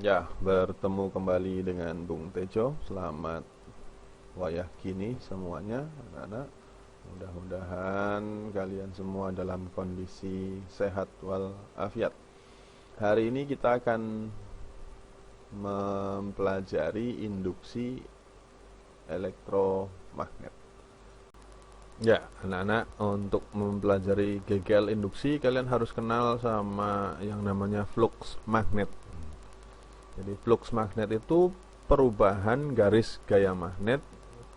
Ya, bertemu kembali dengan Bung Tejo. Selamat wayah kini semuanya, anak-anak. Mudah-mudahan kalian semua dalam kondisi sehat walafiat. Hari ini kita akan mempelajari induksi elektromagnet. Ya, anak-anak, untuk mempelajari GGL induksi, kalian harus kenal sama yang namanya flux magnet. Jadi flux magnet itu perubahan garis gaya magnet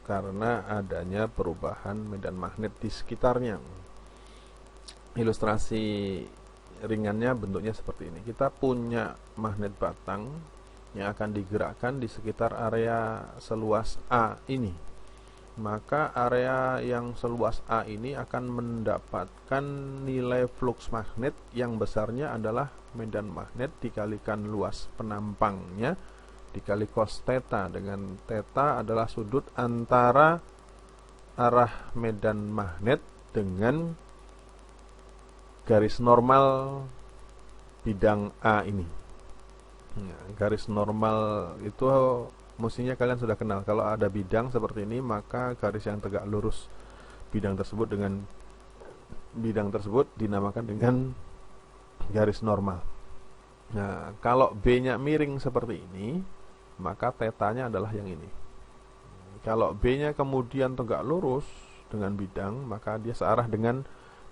karena adanya perubahan medan magnet di sekitarnya. Ilustrasi ringannya bentuknya seperti ini. Kita punya magnet batang yang akan digerakkan di sekitar area seluas A ini. Maka area yang seluas A ini akan mendapatkan nilai flux magnet yang besarnya adalah medan magnet dikalikan luas penampangnya dikali cos theta, dengan theta adalah sudut antara arah medan magnet dengan garis normal bidang A ini. Nah, garis normal itu mestinya kalian sudah kenal. Kalau ada bidang seperti ini, maka garis yang tegak lurus bidang tersebut dinamakan dengan garis normal. Nah, kalau B-nya miring seperti ini, maka tetanya adalah yang ini. Kalau B-nya kemudian tegak lurus dengan bidang, maka dia searah dengan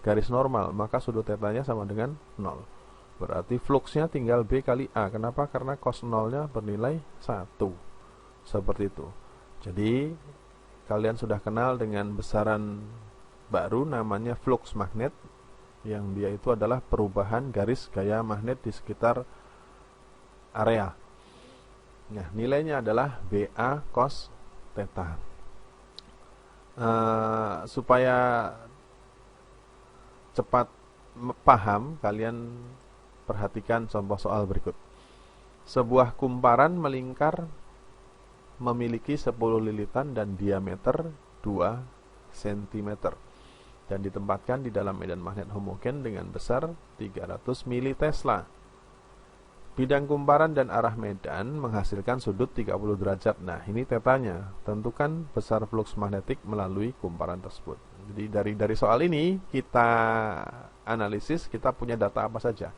garis normal, maka sudut tetanya sama dengan 0. Berarti fluxnya tinggal B kali A. Kenapa? Karena cos 0-nya bernilai 1. Seperti itu. Jadi, kalian sudah kenal dengan besaran baru namanya flux magnet, yang dia itu adalah perubahan garis gaya magnet di sekitar area. Nah, nilainya adalah BA cos theta. Supaya cepat paham, kalian perhatikan contoh soal berikut. Sebuah kumparan melingkar memiliki 10 lilitan dan diameter 2 cm dan ditempatkan di dalam medan magnet homogen dengan besar 300 militesla. Bidang kumparan dan arah medan menghasilkan sudut 30 derajat. Nah, ini tetanya. Tentukan besar flux magnetik melalui kumparan tersebut. Jadi dari soal ini kita analisis, kita punya data apa saja.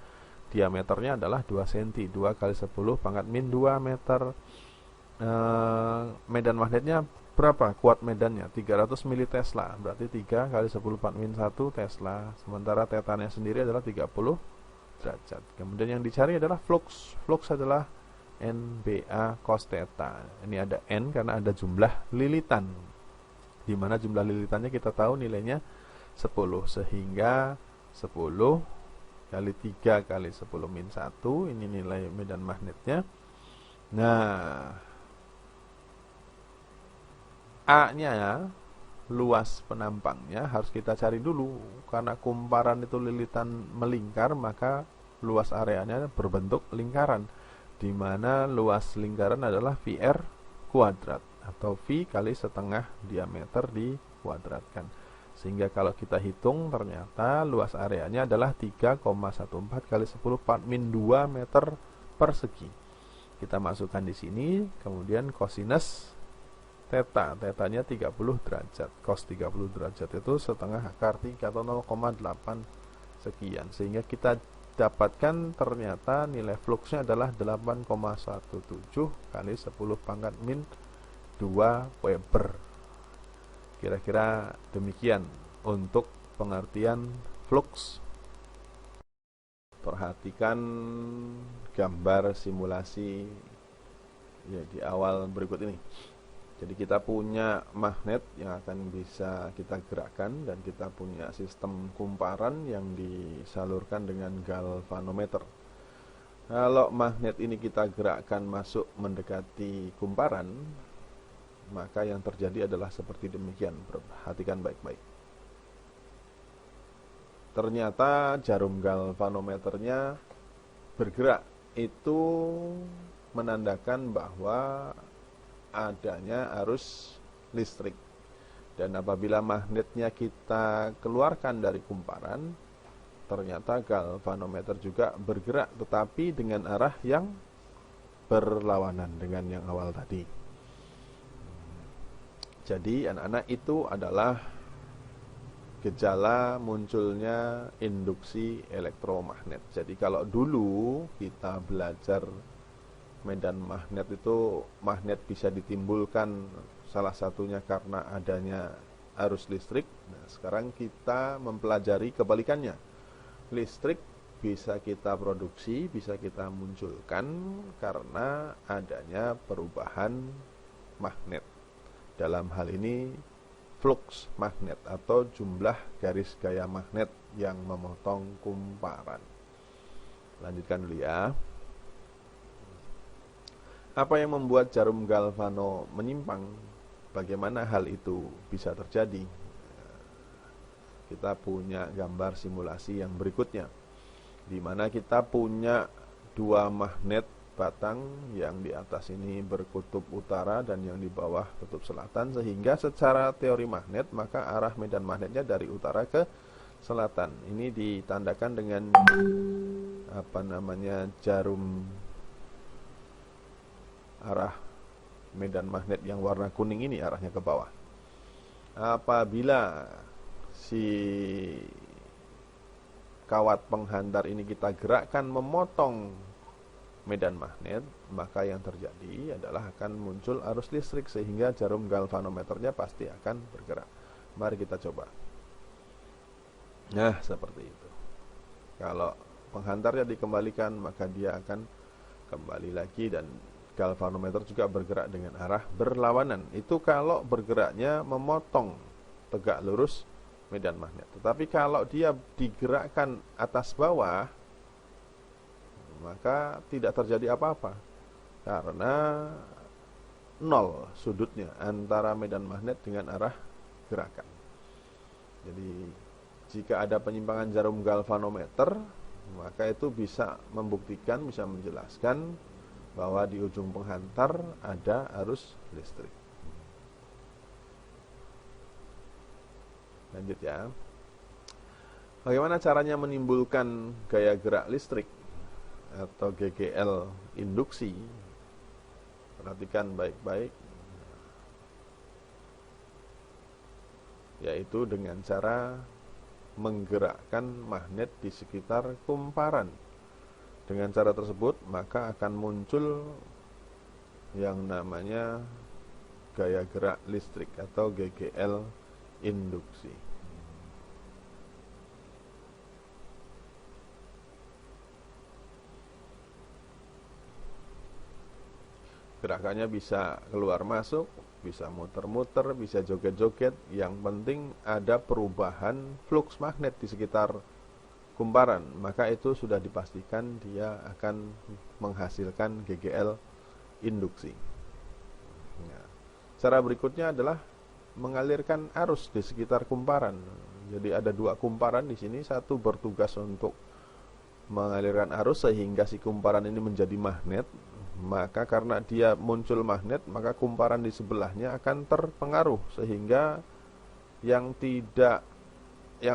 Diameternya adalah 2 cm, 2 kali 10 pangkat min 2 meter. Medan magnetnya berapa? Kuat medannya 300 militesla. Berarti 3 kali 10 pangkat min 1 tesla. Sementara tetanya sendiri adalah 30 derajat. Kemudian yang dicari adalah flux. Flux adalah NBA cos theta. Ini ada N karena ada jumlah lilitan. Di mana jumlah lilitannya kita tahu nilainya 10. Sehingga 10 kali 3 kali 10 min 1. Ini nilai medan magnetnya. Nah, A-nya luas penampangnya harus kita cari dulu. Karena kumparan itu lilitan melingkar, maka luas areanya berbentuk lingkaran, di mana luas lingkaran adalah VR kuadrat atau V kali setengah diameter dikuadratkan. Sehingga kalau kita hitung, ternyata luas areanya adalah 3,14 kali 10 pangkat min 2 meter persegi. Kita masukkan di sini, kemudian kosinus tetanya 30 derajat. Cos 30 derajat itu setengah akar 3 atau 0,8 sekian. Sehingga kita dapatkan ternyata nilai fluxnya adalah 8,17 kali 10 pangkat min 2 Weber. Kira-kira demikian untuk pengertian flux. Perhatikan gambar simulasi ya di awal berikut ini. Jadi kita punya magnet yang akan bisa kita gerakkan, dan kita punya sistem kumparan yang disalurkan dengan galvanometer. Kalau magnet ini kita gerakkan masuk mendekati kumparan, maka yang terjadi adalah seperti demikian. Perhatikan baik-baik. Ternyata jarum galvanometernya bergerak. Itu menandakan bahwa adanya arus listrik. Dan apabila magnetnya kita keluarkan dari kumparan, ternyata galvanometer juga bergerak, tetapi dengan arah yang berlawanan dengan yang awal tadi. Jadi anak-anak, itu adalah gejala munculnya induksi elektromagnet. Jadi kalau dulu kita belajar medan magnet itu, magnet bisa ditimbulkan salah satunya karena adanya arus listrik. Nah, sekarang kita mempelajari kebalikannya. Listrik bisa kita produksi, bisa kita munculkan karena adanya perubahan magnet. Dalam hal ini flux magnet atau jumlah garis gaya magnet yang memotong kumparan. Lanjutkan dulu ya. Apa yang membuat jarum galvano menyimpang? Bagaimana hal itu bisa terjadi? Kita punya gambar simulasi yang berikutnya, di mana kita punya dua magnet batang, yang di atas ini berkutub utara dan yang di bawah kutub selatan, sehingga secara teori magnet maka arah medan magnetnya dari utara ke selatan. Ini ditandakan dengan jarum arah medan magnet yang warna kuning ini arahnya ke bawah. Apabila si kawat penghantar ini kita gerakkan memotong medan magnet, maka yang terjadi adalah akan muncul arus listrik, sehingga jarum galvanometernya pasti akan bergerak. Mari kita coba. Nah, seperti itu. Kalau penghantarnya dikembalikan, maka dia akan kembali lagi, dan galvanometer juga bergerak dengan arah berlawanan. Itu kalau bergeraknya memotong tegak lurus medan magnet. Tetapi kalau dia digerakkan atas bawah, maka tidak terjadi apa-apa, karena nol sudutnya antara medan magnet dengan arah gerakan. Jadi jika ada penyimpangan jarum galvanometer, maka itu bisa membuktikan, bisa menjelaskan bahwa di ujung penghantar ada arus listrik. Lanjut ya. Bagaimana caranya menimbulkan gaya gerak listrik atau GGL induksi? Perhatikan baik-baik, yaitu dengan cara menggerakkan magnet di sekitar kumparan. Dengan cara tersebut maka akan muncul yang namanya gaya gerak listrik atau GGL induksi. Gerakannya bisa keluar masuk, bisa muter-muter, bisa joget-joget. Yang penting ada perubahan flux magnet di sekitar kumparan, maka itu sudah dipastikan dia akan menghasilkan GGL induksi. Nah, cara berikutnya adalah mengalirkan arus di sekitar kumparan. Jadi ada dua kumparan di sini, satu bertugas untuk mengalirkan arus sehingga si kumparan ini menjadi magnet. Maka karena dia muncul magnet, maka kumparan di sebelahnya akan terpengaruh, sehingga yang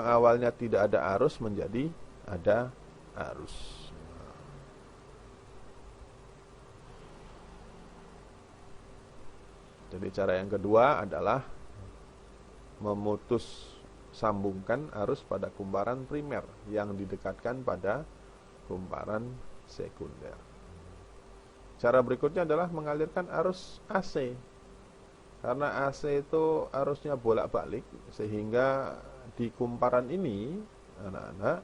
awalnya tidak ada arus menjadi ada arus. Jadi cara yang kedua adalah memutus sambungkan arus pada kumparan primer yang didekatkan pada kumparan sekunder. Cara berikutnya adalah mengalirkan arus AC. Karena AC itu arusnya bolak-balik, sehingga di kumparan ini anak-anak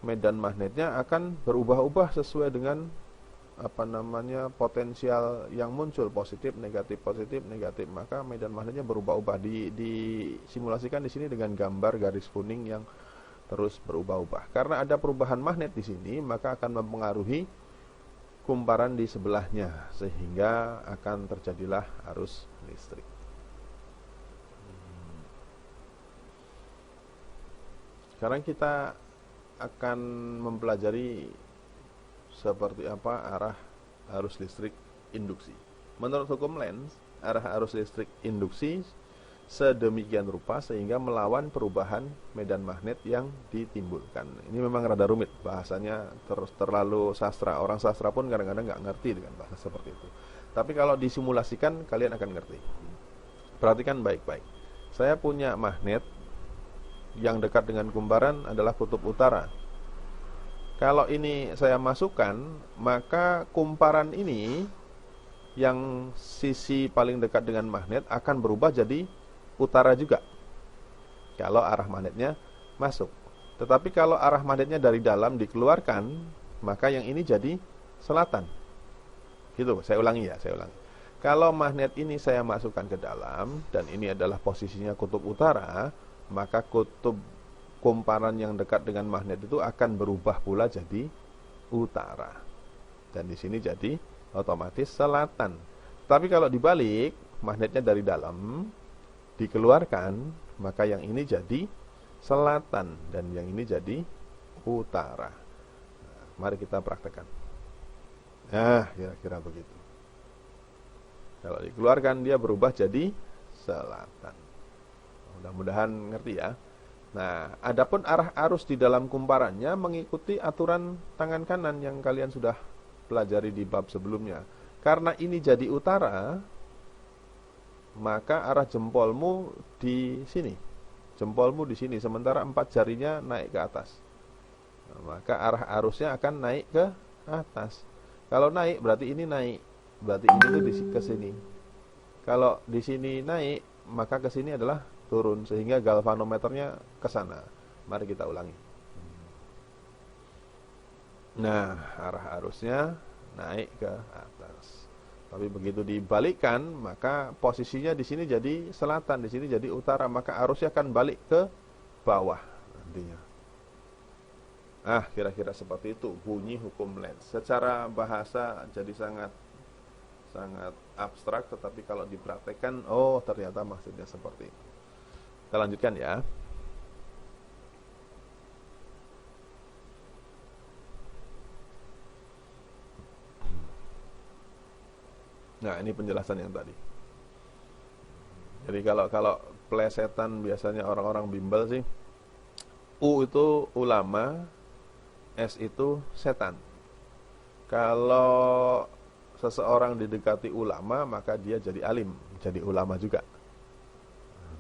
medan magnetnya akan berubah-ubah sesuai dengan potensial yang muncul, positif, negatif, maka medan magnetnya berubah-ubah. Disimulasikan di sini dengan gambar garis kuning yang terus berubah-ubah. Karena ada perubahan magnet di sini, maka akan mempengaruhi kumparan di sebelahnya, sehingga akan terjadilah arus listrik. Sekarang kita akan mempelajari seperti apa arah arus listrik induksi. Menurut hukum Lenz, arah arus listrik induksi sedemikian rupa sehingga melawan perubahan medan magnet yang ditimbulkan. Ini memang rada rumit bahasanya, terus terlalu sastra. Orang sastra pun kadang-kadang nggak ngerti dengan bahasa seperti itu. Tapi kalau disimulasikan kalian akan ngerti. Perhatikan baik-baik. Saya punya magnet yang dekat dengan kumparan adalah kutub utara. Kalau ini saya masukkan, maka kumparan ini yang sisi paling dekat dengan magnet akan berubah jadi utara juga kalau arah magnetnya masuk. Tetapi kalau arah magnetnya dari dalam dikeluarkan, maka yang ini jadi selatan. Gitu, saya ulangi. Kalau magnet ini saya masukkan ke dalam dan ini adalah posisinya kutub utara, maka kutub kumparan yang dekat dengan magnet itu akan berubah pula jadi utara. Dan di sini jadi otomatis selatan. Tapi kalau dibalik, magnetnya dari dalam dikeluarkan, maka yang ini jadi selatan dan yang ini jadi utara. Nah, mari kita praktekkan. Nah, kira-kira begitu. Kalau dikeluarkan dia berubah jadi selatan. Mudah-mudahan ngerti ya. Nah, adapun arah arus di dalam kumparannya mengikuti aturan tangan kanan yang kalian sudah pelajari di bab sebelumnya. Karena ini jadi utara, maka arah jempolmu di sini. Jempolmu di sini, sementara 4 jarinya naik ke atas. Nah, maka arah arusnya akan naik ke atas. Kalau naik berarti ini naik. Berarti ini tuh ke sini. Kalau di sini naik, maka ke sini adalah turun sehingga galvanometernya ke sana. Mari kita ulangi. Nah, arah arusnya naik ke atas. Tapi begitu dibalikkan, maka posisinya di sini jadi selatan, di sini jadi utara, maka arusnya akan balik ke bawah nantinya. Kira-kira seperti itu bunyi hukum Lenz. Secara bahasa jadi sangat abstrak, tetapi kalau dipraktekkan, oh ternyata maksudnya seperti itu. Kita lanjutkan ya. Nah, ini penjelasan yang tadi. Jadi kalau plesetan biasanya orang-orang bimbel sih, U itu ulama, S itu setan. Kalau seseorang didekati ulama, maka dia jadi alim, jadi ulama juga.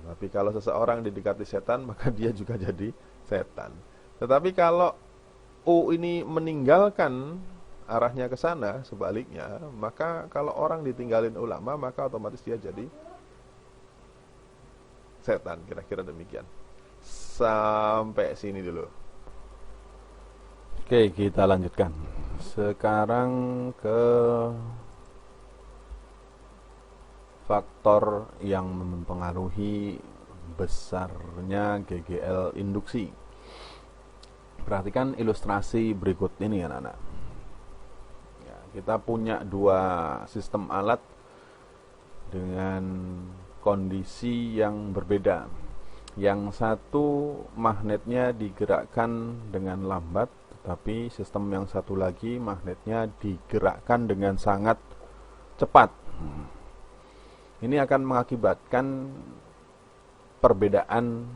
Tapi kalau seseorang didekati setan, maka dia juga jadi setan. Tetapi kalau U ini meninggalkan arahnya ke sana, sebaliknya, maka kalau orang ditinggalin ulama, maka otomatis dia jadi setan. Kira-kira demikian. Sampai sini dulu. Oke, kita lanjutkan. Sekarang ke faktor yang mempengaruhi besarnya GGL induksi. Perhatikan ilustrasi berikut ini anak-anak. Kita punya 2 sistem alat dengan kondisi yang berbeda. Yang satu magnetnya digerakkan dengan lambat, tetapi sistem yang satu lagi magnetnya digerakkan dengan sangat cepat. Ini akan mengakibatkan perbedaan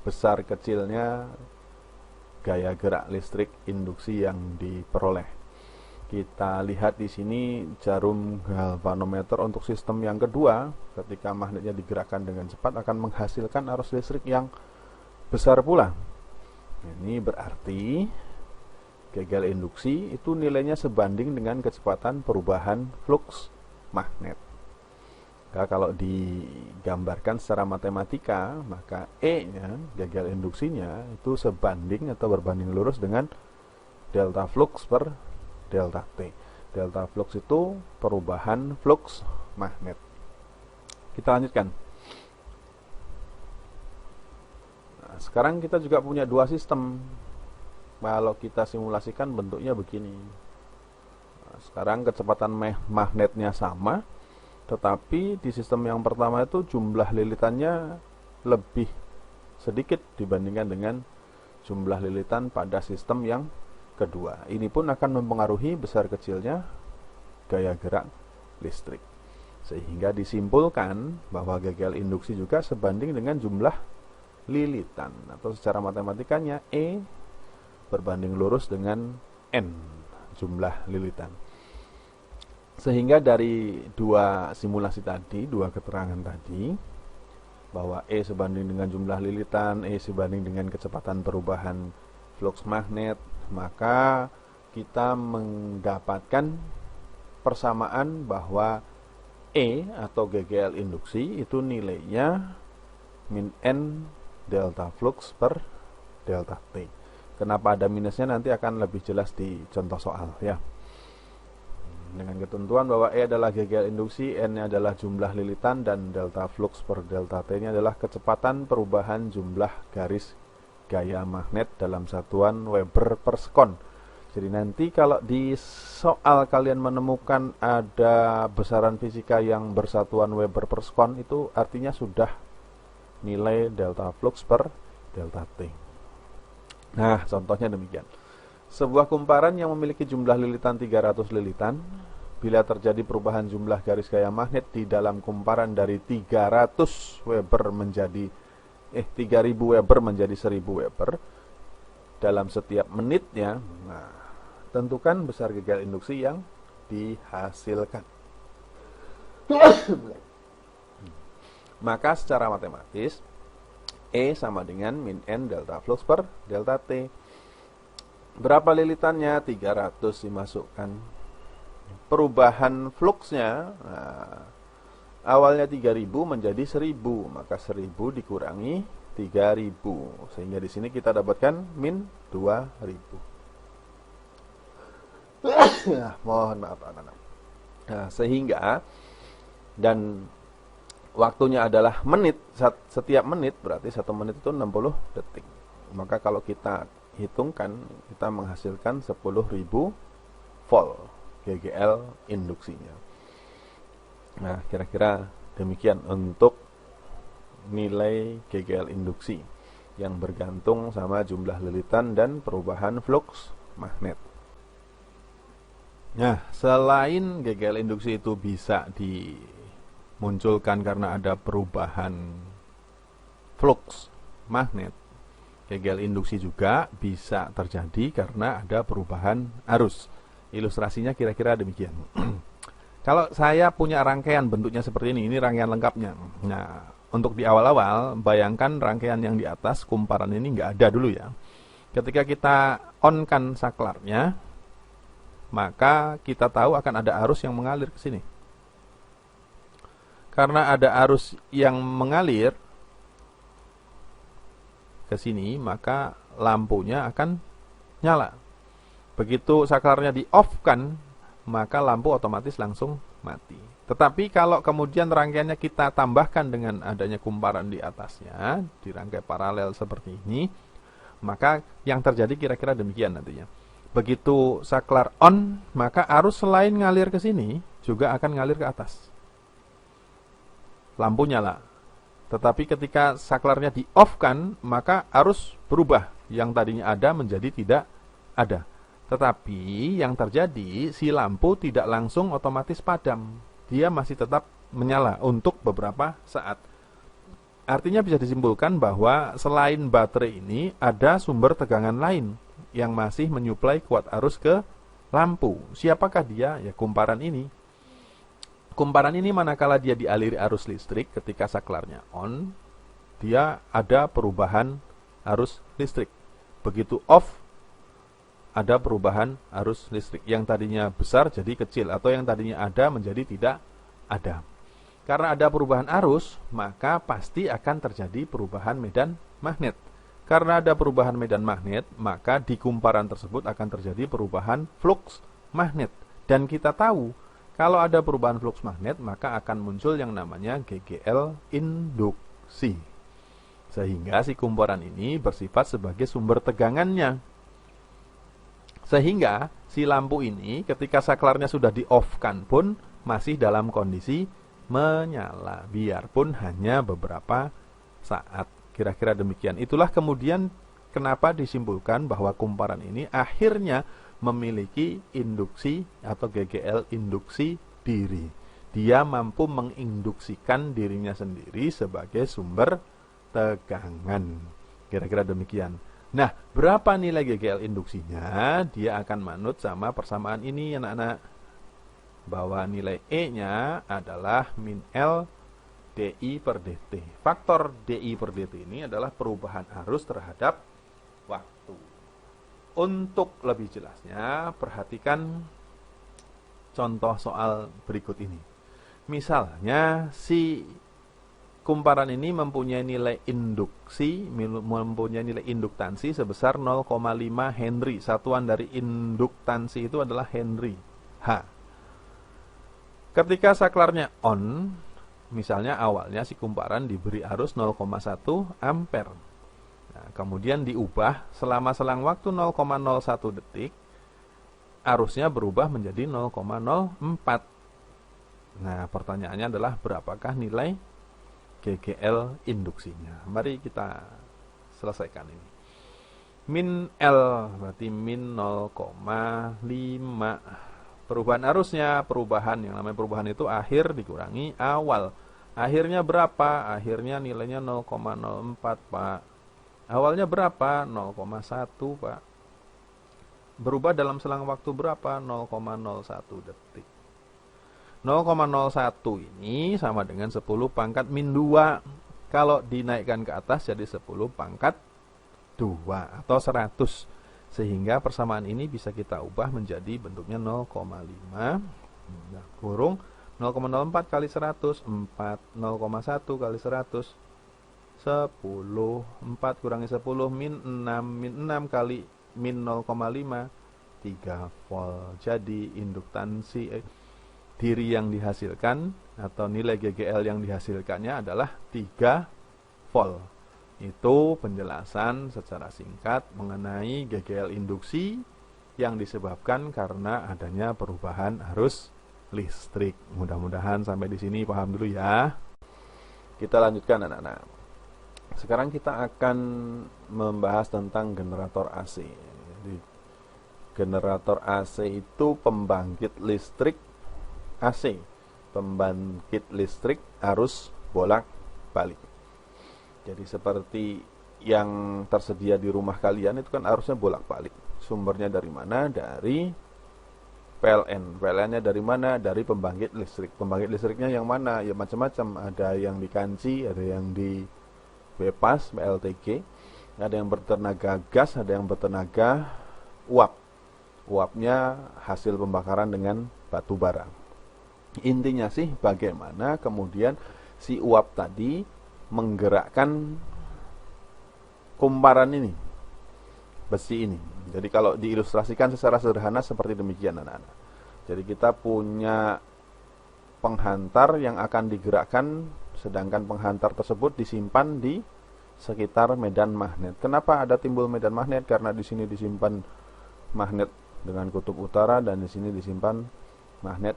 besar kecilnya gaya gerak listrik induksi yang diperoleh. Kita lihat di sini jarum galvanometer untuk sistem yang kedua, ketika magnetnya digerakkan dengan cepat akan menghasilkan arus listrik yang besar pula. Ini berarti GGL induksi itu nilainya sebanding dengan kecepatan perubahan flux magnet. Nah, kalau digambarkan secara matematika, maka E-nya, GGL induksinya itu sebanding atau berbanding lurus dengan delta flux per delta T. Delta flux itu perubahan flux magnet. Kita lanjutkan. Nah, sekarang kita juga punya 2 sistem. Kalau kita simulasikan bentuknya begini. Nah, sekarang kecepatan magnetnya sama, tetapi di sistem yang pertama itu jumlah lilitannya lebih sedikit dibandingkan dengan jumlah lilitan pada sistem yang kedua. Ini pun akan mempengaruhi besar kecilnya gaya gerak listrik. Sehingga disimpulkan bahwa GGL induksi juga sebanding dengan jumlah lilitan, atau secara matematikanya E berbanding lurus dengan N jumlah lilitan. Sehingga dari dua simulasi tadi, dua keterangan tadi, bahwa E sebanding dengan jumlah lilitan, E sebanding dengan kecepatan perubahan flux magnet, maka kita mendapatkan persamaan bahwa E atau GGL induksi itu nilainya min N delta flux per delta T. Kenapa ada minusnya nanti akan lebih jelas di contoh soal ya. Dengan ketentuan bahwa E adalah GGL induksi, N-nya adalah jumlah lilitan, dan delta flux per delta T-nya adalah kecepatan perubahan jumlah garis gaya magnet dalam satuan Weber per sekon. Jadi nanti kalau di soal kalian menemukan ada besaran fisika yang bersatuan Weber per sekon, itu artinya sudah nilai delta flux per delta T. Nah, contohnya demikian. Sebuah kumparan yang memiliki jumlah lilitan 300 lilitan, bila terjadi perubahan jumlah garis gaya magnet di dalam kumparan dari 300 Weber menjadi 3000 Weber menjadi 1000 Weber dalam setiap menitnya. Nah, tentukan besar GGL induksi yang dihasilkan. Maka secara matematis E sama dengan min N delta flux per delta T. Berapa lilitannya? 300 dimasukkan. Perubahan fluxnya, awalnya 3000 menjadi 1000, maka 1000 dikurangi 3000, sehingga di sini kita dapatkan min 2000. Mohon maaf anak-anak. Nah, sehingga dan waktunya adalah menit, setiap menit berarti 1 menit itu 60 detik. Maka kalau kita hitungkan, kita menghasilkan 10.000 volt GGL induksinya. Nah, kira-kira demikian untuk nilai GGL induksi yang bergantung sama jumlah lilitan dan perubahan flux magnet. Nah, selain GGL induksi itu bisa dimunculkan karena ada perubahan flux magnet, GGL induksi juga bisa terjadi karena ada perubahan arus. Ilustrasinya kira-kira demikian. Kalau saya punya rangkaian bentuknya seperti ini rangkaian lengkapnya. Nah, untuk di awal-awal, bayangkan rangkaian yang di atas kumparan ini nggak ada dulu ya. Ketika kita on-kan saklarnya, maka kita tahu akan ada arus yang mengalir ke sini. Karena ada arus yang mengalir ke sini, maka lampunya akan nyala. Begitu saklarnya di-off-kan, maka lampu otomatis langsung mati. Tetapi kalau kemudian rangkaiannya kita tambahkan dengan adanya kumparan di atasnya, dirangkai paralel seperti ini, maka yang terjadi kira-kira demikian nantinya. Begitu saklar on, maka arus selain ngalir ke sini, juga akan ngalir ke atas. Lampu nyala. Tetapi ketika saklarnya di-off-kan, maka arus berubah. Yang tadinya ada menjadi tidak ada. Tetapi yang terjadi, si lampu tidak langsung otomatis padam. Dia masih tetap menyala untuk beberapa saat. Artinya bisa disimpulkan bahwa selain baterai ini, ada sumber tegangan lain yang masih menyuplai kuat arus ke lampu. Siapakah dia? Ya, kumparan ini. Kumparan ini manakala dia dialiri arus listrik ketika saklarnya on, dia ada perubahan arus listrik. Begitu off, ada perubahan arus listrik. Yang tadinya besar jadi kecil, atau yang tadinya ada menjadi tidak ada. Karena ada perubahan arus, maka pasti akan terjadi perubahan medan magnet. Karena ada perubahan medan magnet, maka di kumparan tersebut akan terjadi perubahan flux magnet. Dan kita tahu, kalau ada perubahan flux magnet, maka akan muncul yang namanya GGL induksi. Sehingga si kumparan ini bersifat sebagai sumber tegangannya. Sehingga si lampu ini ketika saklarnya sudah di-off-kan pun masih dalam kondisi menyala, biarpun hanya beberapa saat. Kira-kira demikian. Itulah kemudian kenapa disimpulkan bahwa kumparan ini akhirnya memiliki induksi atau GGL induksi diri. dia mampu menginduksikan dirinya sendiri sebagai sumber tegangan. Kira-kira demikian. Nah, berapa nilai GGL induksinya? Dia akan manut sama persamaan ini, anak-anak. Bahwa nilai E-nya adalah min L dI per dt. Faktor dI per dt ini adalah perubahan arus terhadap waktu. Untuk lebih jelasnya, perhatikan contoh soal berikut ini. Misalnya, si kumparan ini mempunyai nilai induksi, mempunyai nilai induktansi sebesar 0,5 Henry. Satuan dari induktansi itu adalah Henry. H. Ketika saklarnya on, misalnya awalnya si kumparan diberi arus 0,1 ampere. Nah, kemudian diubah selama selang waktu 0,01 detik, arusnya berubah menjadi 0,04. Nah, pertanyaannya adalah berapakah nilai GGL induksinya. Mari kita selesaikan ini. Min L berarti min 0,5. Perubahan arusnya, yang namanya perubahan itu akhir dikurangi awal. Akhirnya berapa? Akhirnya nilainya 0,04, Pak. Awalnya berapa? 0,1, Pak. Berubah dalam selang waktu berapa? 0,01 detik. 0,01 ini sama dengan 10 pangkat min 2. Kalau dinaikkan ke atas jadi 10 pangkat 2 atau 100. Sehingga persamaan ini bisa kita ubah menjadi bentuknya 0,5 kurung 0,04 kali 100, 4, 0,1 kali 100, 10, 4 kurangi 10, min 6 kali min 0,5, 3 volt. Jadi induktansi diri yang dihasilkan atau nilai GGL yang dihasilkannya adalah 3 volt. Itu penjelasan secara singkat mengenai GGL induksi yang disebabkan karena adanya perubahan arus listrik. Mudah-mudahan sampai di sini paham dulu ya. Kita lanjutkan anak-anak. Sekarang kita akan membahas tentang generator AC. Jadi, generator AC itu pembangkit listrik AC, pembangkit listrik arus bolak-balik. Jadi seperti yang tersedia di rumah kalian itu kan arusnya bolak-balik. Sumbernya dari mana? Dari PLN. PLN-nya dari mana? Dari pembangkit listrik. Pembangkit listriknya yang mana? Ya macam-macam. Ada yang di kanci, ada yang di BPAS, PLTG, ada yang bertenaga gas, ada yang bertenaga uap. Uapnya hasil pembakaran dengan batu bara. Intinya sih bagaimana kemudian si uap tadi menggerakkan kumparan ini, besi ini. Jadi kalau diilustrasikan secara sederhana seperti demikian anak-anak. Jadi kita punya penghantar yang akan digerakkan, sedangkan penghantar tersebut disimpan di sekitar medan magnet. Kenapa ada timbul medan magnet? Karena di sini disimpan magnet dengan kutub utara dan di sini disimpan magnet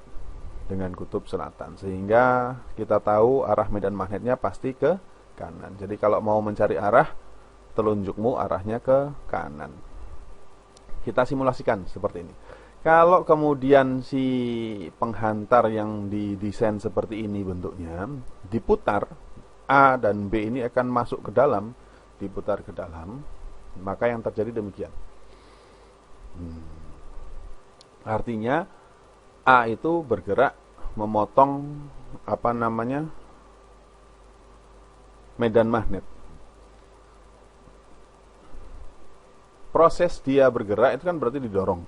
dengan kutub selatan, sehingga kita tahu arah medan magnetnya pasti ke kanan. Jadi kalau mau mencari arah, telunjukmu arahnya ke kanan. Kita simulasikan seperti ini. Kalau kemudian si penghantar yang didesain seperti ini bentuknya diputar, A dan B ini akan masuk ke dalam, diputar ke dalam, maka yang terjadi demikian. Artinya A itu bergerak memotong medan magnet. Proses dia bergerak itu kan berarti didorong.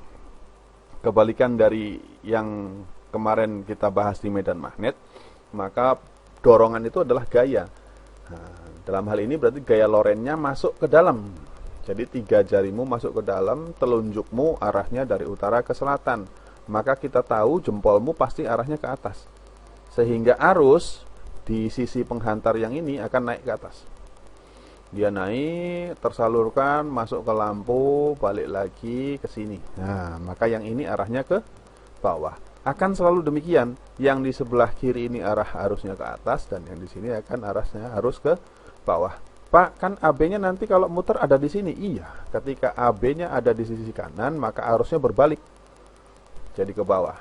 Kebalikan dari yang kemarin kita bahas di medan magnet, maka dorongan itu adalah gaya. Nah, dalam hal ini berarti gaya Lorentz-nya masuk ke dalam. Jadi 3 jarimu masuk ke dalam, telunjukmu arahnya dari utara ke selatan. Maka kita tahu jempolmu pasti arahnya ke atas. Sehingga arus di sisi penghantar yang ini akan naik ke atas. Dia naik, tersalurkan, masuk ke lampu, balik lagi ke sini. Nah, maka yang ini arahnya ke bawah. Akan selalu demikian. Yang di sebelah kiri ini arah arusnya ke atas, dan yang di sini akan arahnya harus ke bawah. Pak, kan AB-nya nanti kalau muter ada di sini. Iya, ketika AB-nya ada di sisi kanan, maka arusnya berbalik. Jadi ke bawah.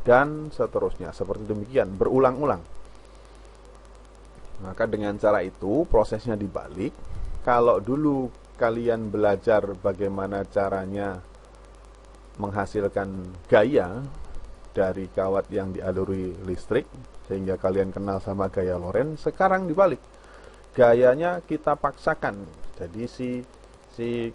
dan seterusnya. Seperti demikian, berulang-ulang. Maka dengan cara itu prosesnya dibalik. Kalau dulu kalian belajar bagaimana caranya menghasilkan gaya dari kawat yang dialiri listrik sehingga kalian kenal sama gaya Lorentz, sekarang dibalik. Gayanya kita paksakan. Jadi si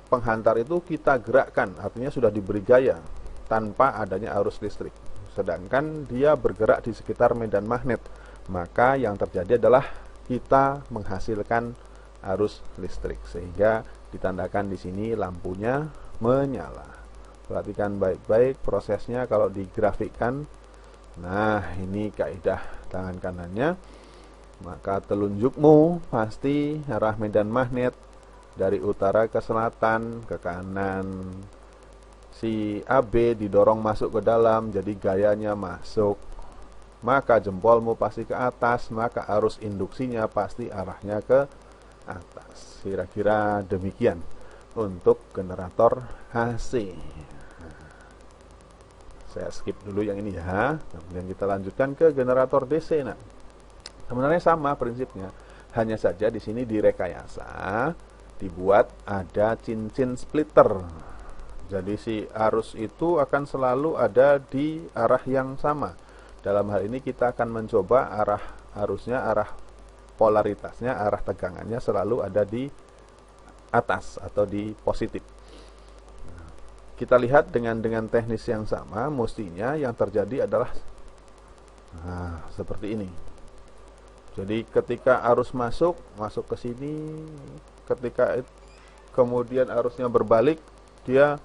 penghantar itu kita gerakkan, artinya sudah diberi gaya tanpa adanya arus listrik. Sedangkan dia bergerak di sekitar medan magnet. Maka yang terjadi adalah kita menghasilkan arus listrik sehingga ditandakan di sini lampunya menyala. Perhatikan baik-baik prosesnya kalau digrafikkan. Nah, ini kaidah tangan kanannya. Maka telunjukmu pasti arah medan magnet dari utara ke selatan ke kanan. Si AB didorong masuk ke dalam, jadi gayanya masuk. Maka jempolmu pasti ke atas, maka arus induksinya pasti arahnya ke atas. Kira-kira demikian untuk generator AC. Saya skip dulu yang ini ya. Kemudian kita lanjutkan ke generator DC. Nah, sebenarnya sama prinsipnya. Hanya saja di sini direkayasa, dibuat ada cincin splitter. Jadi si arus itu akan selalu ada di arah yang sama. Dalam hal ini kita akan mencoba arah arusnya, arah polaritasnya, arah tegangannya selalu ada di atas atau di positif. Kita lihat dengan teknis yang sama, mestinya yang terjadi adalah seperti ini. Jadi ketika arus masuk ke sini, ketika kemudian arusnya berbalik, dia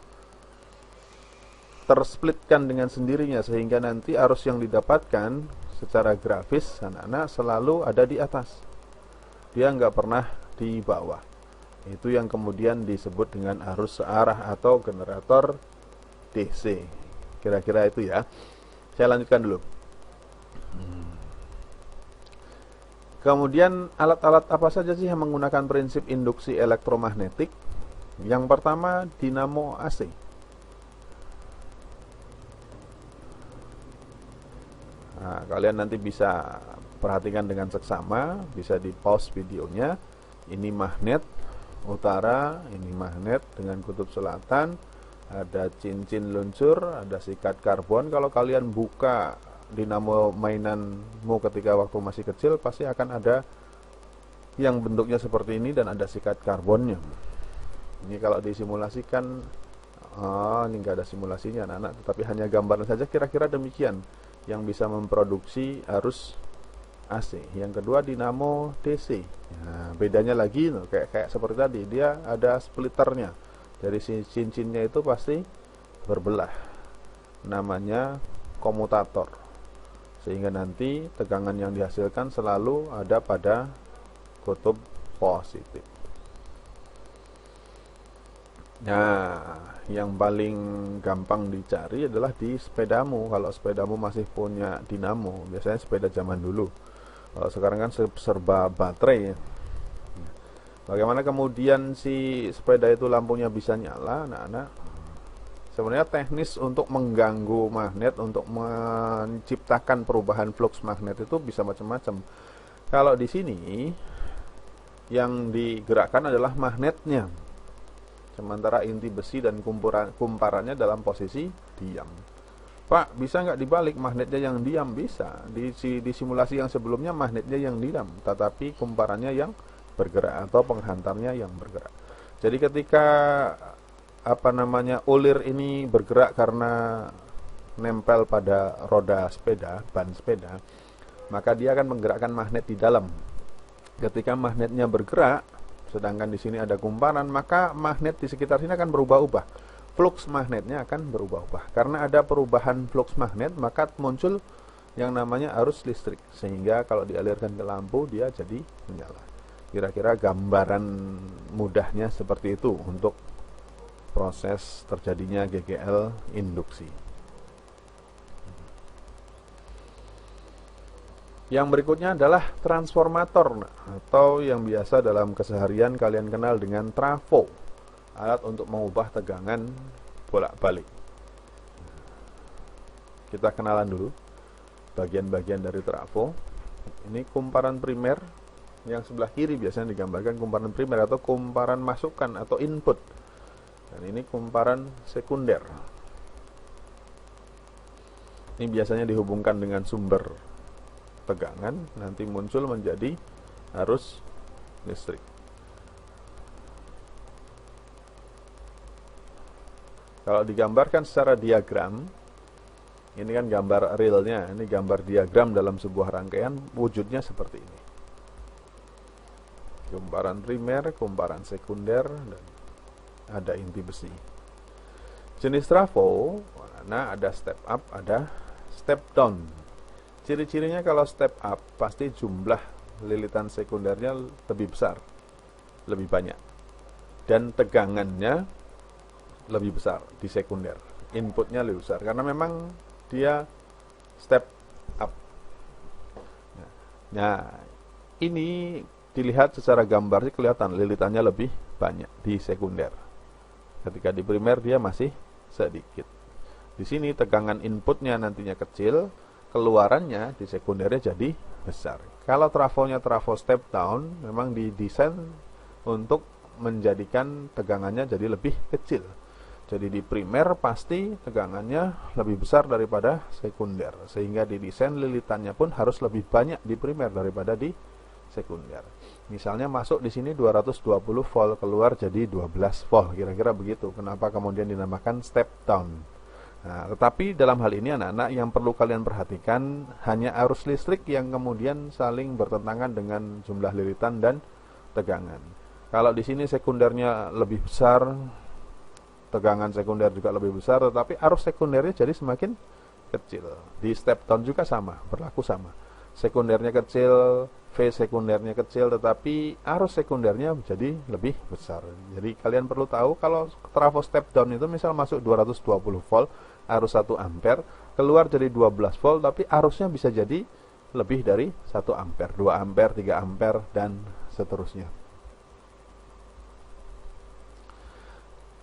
tersplitkan dengan sendirinya sehingga nanti arus yang didapatkan secara grafis anak-anak selalu ada di atas. Dia nggak pernah di bawah. Itu yang kemudian disebut dengan arus searah atau generator DC. Kira-kira itu ya. Saya lanjutkan dulu. Kemudian alat-alat apa saja sih yang menggunakan prinsip induksi elektromagnetik? Yang pertama, dinamo AC. Nah, kalian nanti bisa perhatikan dengan seksama, bisa di pause videonya. Ini magnet utara, ini magnet dengan kutub selatan, ada cincin luncur, ada sikat karbon. Kalau kalian buka dinamo mainanmu ketika waktu masih kecil, pasti akan ada yang bentuknya seperti ini dan ada sikat karbonnya. Ini kalau disimulasikan, ini nggak ada simulasinya anak-anak, tetapi hanya gambaran saja, kira-kira demikian yang bisa memproduksi arus AC. Yang kedua, dinamo DC. Nah, bedanya lagi kayak seperti tadi, dia ada splitternya. Dari cincinnya itu pasti berbelah. Namanya komutator. Sehingga nanti tegangan yang dihasilkan selalu ada pada kutub positif. Nah, yang paling gampang dicari adalah di sepedamu. Kalau sepedamu masih punya dinamo, biasanya sepeda zaman dulu. Kalau sekarang kan serba baterai ya. Bagaimana kemudian si sepeda itu lampunya bisa nyala, anak-anak? Sebenarnya teknis untuk mengganggu magnet, untuk menciptakan perubahan flux magnet itu bisa macam-macam. Kalau di sini yang digerakkan adalah magnetnya, sementara inti besi dan kumparannya dalam posisi diam. Pak, bisa nggak dibalik magnetnya yang diam? Bisa. Di simulasi yang sebelumnya magnetnya yang diam, tetapi kumparannya yang bergerak atau penghantarnya yang bergerak. Jadi ketika ulir ini bergerak karena nempel pada roda sepeda, ban sepeda, maka dia akan menggerakkan magnet di dalam. Ketika magnetnya bergerak, sedangkan di sini ada kumparan, maka magnet di sekitar sini akan berubah-ubah. Flux magnetnya akan berubah-ubah. Karena ada perubahan flux magnet, maka muncul yang namanya arus listrik. Sehingga kalau dialirkan ke lampu, dia jadi menyala. Kira-kira gambaran mudahnya seperti itu untuk proses terjadinya GGL induksi. Yang berikutnya adalah transformator, atau yang biasa dalam keseharian kalian kenal dengan trafo, alat untuk mengubah tegangan bolak-balik. Kita kenalan dulu bagian-bagian dari trafo. Ini kumparan primer, yang sebelah kiri biasanya digambarkan kumparan primer atau kumparan masukan atau input. Dan ini kumparan sekunder. Ini biasanya dihubungkan dengan sumber tegangan, nanti muncul menjadi arus listrik. Kalau digambarkan secara diagram, ini kan gambar realnya, ini gambar diagram dalam sebuah rangkaian, wujudnya seperti ini. Kumparan primer, kumparan sekunder, dan ada inti besi. Jenis trafo, nah ada step up, ada step down. Ciri-cirinya kalau step up, pasti jumlah lilitan sekundernya lebih besar, lebih banyak, dan tegangannya lebih besar di sekunder. Inputnya lebih besar, karena memang dia step up. Nah, ini dilihat secara gambar sih kelihatan lilitannya lebih banyak di sekunder. Ketika di primer dia masih sedikit. Di sini tegangan inputnya nantinya kecil, keluarannya di sekundernya jadi besar. Kalau trafonya trafo step down, memang didesain untuk menjadikan tegangannya jadi lebih kecil. Jadi di primer pasti tegangannya lebih besar daripada sekunder, sehingga didesain lilitannya pun harus lebih banyak di primer daripada di sekunder. Misalnya masuk di sini 220 volt, keluar jadi 12 volt, kira-kira begitu. Kenapa kemudian dinamakan step down? Nah, tetapi dalam hal ini anak-anak yang perlu kalian perhatikan hanya arus listrik yang kemudian saling bertentangan dengan jumlah lilitan dan tegangan. Kalau di sini sekundernya lebih besar, tegangan sekunder juga lebih besar, tetapi arus sekundernya jadi semakin kecil. Di step down juga sama, berlaku sama. Sekundernya kecil, V sekundernya kecil, tetapi arus sekundernya jadi lebih besar. Jadi kalian perlu tahu kalau trafo step down itu misal masuk 220 volt, arus 1 ampere, keluar jadi 12 volt, tapi arusnya bisa jadi lebih dari 1 ampere, 2 ampere, 3 ampere, dan seterusnya.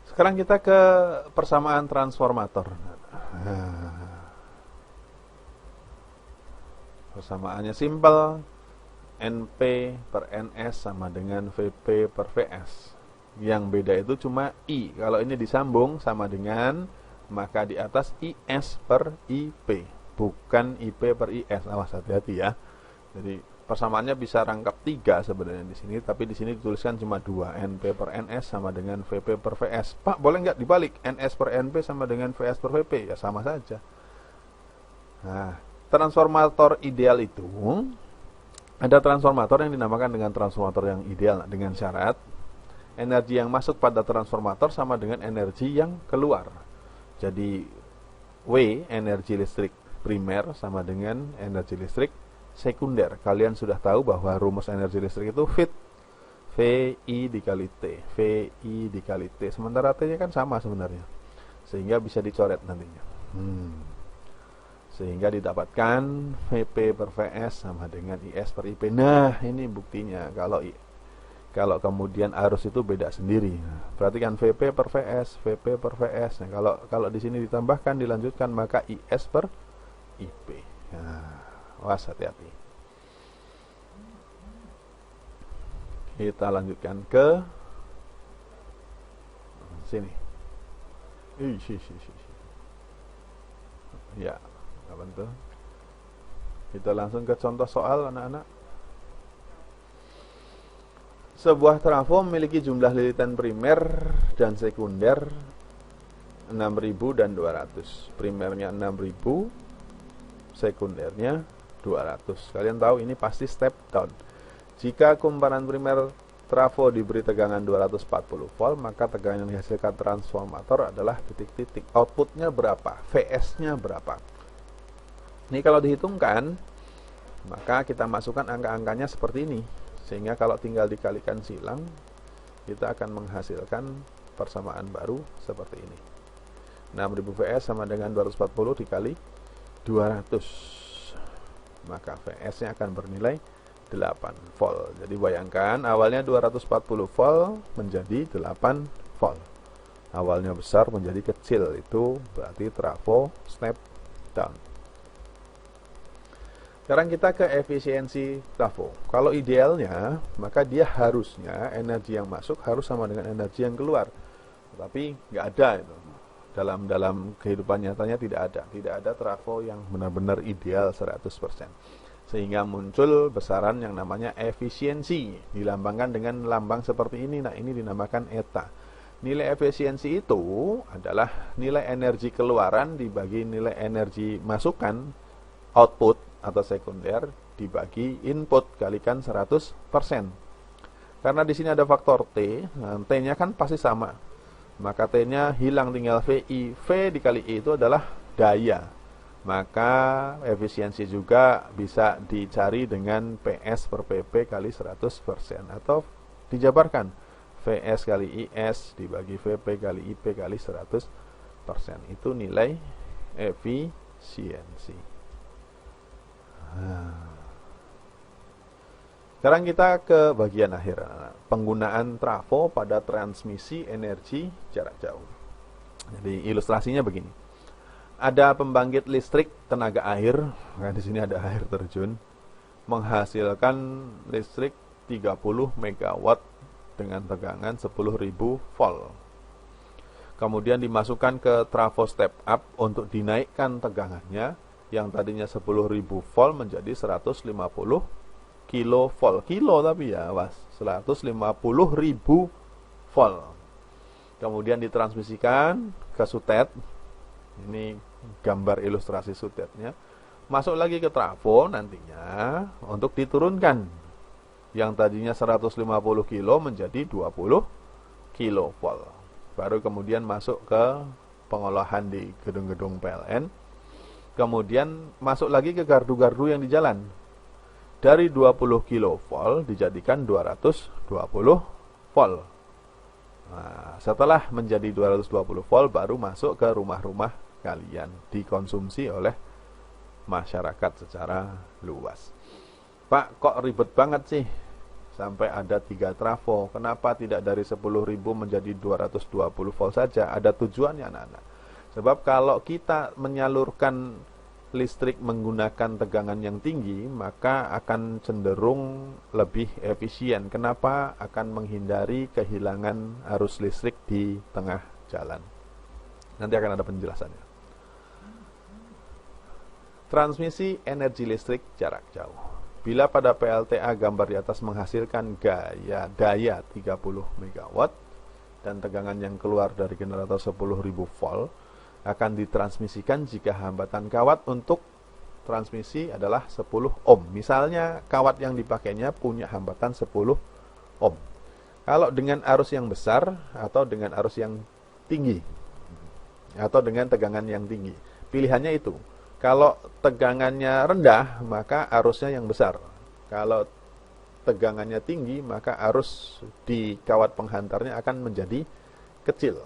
Sekarang kita ke persamaan transformator. Persamaannya simpel, NP per NS sama dengan VP per VS. Yang beda itu cuma I. Kalau ini disambung sama dengan, maka di atas IS per IP, bukan IP per IS. Awas, hati-hati ya. Jadi persamaannya bisa rangkap 3 sebenarnya di sini, tapi di sini dituliskan cuma 2. NP per NS sama dengan VP per VS. Pak, boleh nggak dibalik? NS per NP sama dengan VS per VP? Ya sama saja. Nah, transformator ideal itu, ada transformator yang dinamakan dengan transformator yang ideal dengan syarat energi yang masuk pada transformator sama dengan energi yang keluar. Jadi W, energi listrik primer, sama dengan energi listrik sekunder. Kalian sudah tahu bahwa rumus energi listrik itu fit VI dikali T, VI dikali T. Sementara T-nya kan sama sebenarnya, sehingga bisa dicoret nantinya. Sehingga didapatkan VP per VS sama dengan IS per IP. Nah, ini buktinya kalau kemudian arus itu beda sendiri. Perhatikan VP per VS, VP per VS. Nah, kalau di sini ditambahkan dilanjutkan, maka IS per IP. Nah, awas, hati-hati. Kita lanjutkan ke sini. Ya, apa itu? Kita langsung ke contoh soal, anak-anak. Sebuah trafo memiliki jumlah lilitan primer dan sekunder 6.000 dan 200. Primernya 6.000, sekundernya 200. Kalian tahu ini pasti step down. Jika kumparan primer trafo diberi tegangan 240 volt, maka tegangan yang dihasilkan transformator adalah titik-titik. Outputnya berapa? VS-nya berapa? Ini kalau dihitungkan, maka kita masukkan angka-angkanya seperti ini. Sehingga kalau tinggal dikalikan silang, kita akan menghasilkan persamaan baru seperti ini. 6.000 VS sama dengan 240 dikali 200. Maka VS-nya akan bernilai 8 volt. Jadi bayangkan awalnya 240 volt menjadi 8 volt. Awalnya besar menjadi kecil, itu berarti trafo step down. Sekarang kita ke efisiensi trafo. Kalau idealnya, maka dia harusnya energi yang masuk harus sama dengan energi yang keluar. Tapi nggak ada itu. Dalam kehidupan nyatanya tidak ada trafo yang benar-benar ideal 100%. Sehingga muncul besaran yang namanya efisiensi, dilambangkan dengan lambang seperti ini. Nah, ini dinamakan eta. Nilai efisiensi itu adalah nilai energi keluaran dibagi nilai energi masukan, output atau sekunder dibagi input kalikan 100%. Karena di sini ada faktor T, nah, T-nya kan pasti sama. Maka T-nya hilang, tinggal VI. V dikali I itu adalah daya. Maka efisiensi juga bisa dicari dengan PS per PP kali 100%. Atau dijabarkan VS kali IS dibagi VP kali IP kali 100%. Itu nilai efisiensi. Sekarang kita ke bagian akhir, penggunaan trafo pada transmisi energi jarak jauh. Jadi ilustrasinya begini. Ada pembangkit listrik tenaga air, nah di sini ada air terjun, menghasilkan listrik 30 megawatt dengan tegangan 10.000 volt. Kemudian dimasukkan ke trafo step up untuk dinaikkan tegangannya yang tadinya 10.000 volt menjadi 150 kilovolt. Kilo tapi ya, 150.000 volt. Kemudian ditransmisikan ke sutet. Ini gambar ilustrasi sutetnya. Masuk lagi ke trafo nantinya untuk diturunkan. Yang tadinya 150 kilo menjadi 20 kilovolt. Baru kemudian masuk ke pengolahan di gedung-gedung PLN. Kemudian masuk lagi ke gardu-gardu yang di jalan. Dari 20 kilovolt dijadikan 220 volt. Nah, setelah menjadi 220 volt baru masuk ke rumah-rumah kalian, dikonsumsi oleh masyarakat secara luas. Pak, kok ribet banget sih sampai ada 3 trafo? Kenapa tidak dari 10.000 menjadi 220 volt saja? Ada tujuannya anak-anak. Sebab kalau kita menyalurkan listrik menggunakan tegangan yang tinggi, maka akan cenderung lebih efisien. Kenapa? Akan menghindari kehilangan arus listrik di tengah jalan. Nanti akan ada penjelasannya. Transmisi energi listrik jarak jauh. Bila pada PLTA gambar di atas menghasilkan daya 30 megawatt dan tegangan yang keluar dari generator 10.000 volt, akan ditransmisikan jika hambatan kawat untuk transmisi adalah 10 ohm. Misalnya kawat yang dipakainya punya hambatan 10 ohm. Kalau dengan arus yang besar atau dengan arus yang tinggi atau dengan tegangan yang tinggi, pilihannya itu. Kalau tegangannya rendah, maka arusnya yang besar. Kalau tegangannya tinggi, maka arus di kawat penghantarnya akan menjadi kecil.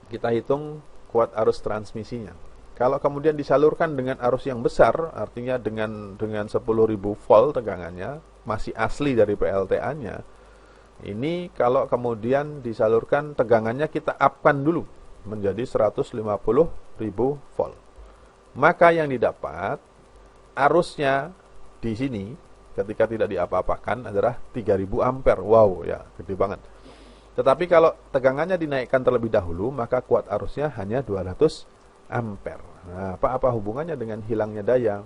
Kita hitung kuat arus transmisinya. Kalau kemudian disalurkan dengan arus yang besar, artinya dengan 10.000 volt tegangannya, masih asli dari PLTA-nya. Ini kalau kemudian disalurkan tegangannya kita upkan dulu menjadi 150.000 volt. Maka yang didapat arusnya di sini ketika tidak diapa-apakan adalah 3.000 ampere. Wow, ya, gede banget. Tetapi kalau tegangannya dinaikkan terlebih dahulu, maka kuat arusnya hanya 200 ampere. Nah, apa hubungannya dengan hilangnya daya?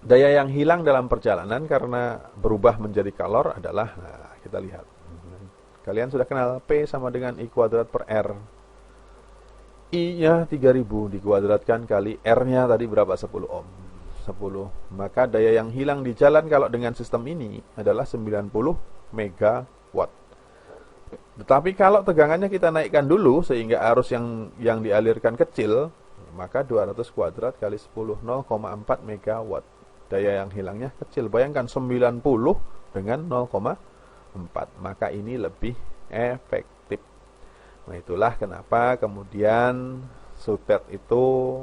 Daya yang hilang dalam perjalanan karena berubah menjadi kalor adalah, nah, kita lihat. Kalian sudah kenal P sama dengan I kuadrat per R. I-nya 3000 dikuadratkan kali R-nya tadi berapa? 10 ohm. 10. Maka daya yang hilang di jalan kalau dengan sistem ini adalah 90 megawatt. Tetapi kalau tegangannya kita naikkan dulu sehingga arus yang dialirkan kecil, maka 200 kuadrat kali 10, 0,4 megawatt. Daya yang hilangnya kecil. Bayangkan 90 dengan 0,4. Maka ini lebih efektif. Nah, itulah kenapa kemudian sutet itu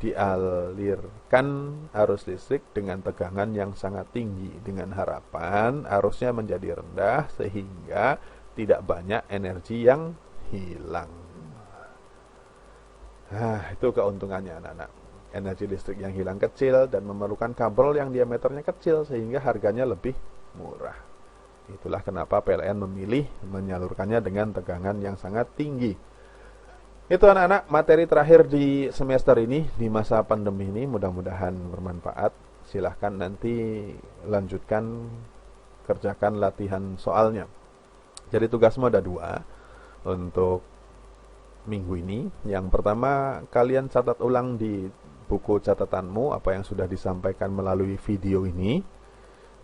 dialirkan arus listrik dengan tegangan yang sangat tinggi dengan harapan arusnya menjadi rendah sehingga tidak banyak energi yang hilang. Nah, itu keuntungannya anak-anak. Energi listrik yang hilang kecil dan memerlukan kabel yang diameternya kecil sehingga harganya lebih murah. Itulah kenapa PLN memilih menyalurkannya dengan tegangan yang sangat tinggi. Itu anak-anak materi terakhir di semester ini, di masa pandemi ini, mudah-mudahan bermanfaat. Silahkan nanti lanjutkan, kerjakan latihan soalnya. Jadi tugasmu ada 2 untuk minggu ini. Yang pertama, kalian catat ulang di buku catatanmu apa yang sudah disampaikan melalui video ini.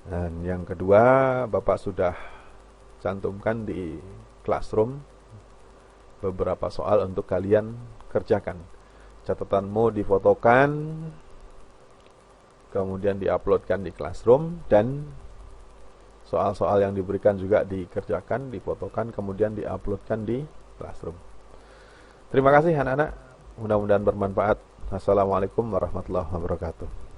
Dan yang kedua, Bapak sudah cantumkan di Classroom beberapa soal untuk kalian kerjakan. Catatanmu difotokan, kemudian diuploadkan di Classroom, dan soal-soal yang diberikan juga dikerjakan, difotokan, kemudian diuploadkan di Classroom. Terima kasih anak-anak, mudah-mudahan bermanfaat. Assalamualaikum warahmatullahi wabarakatuh.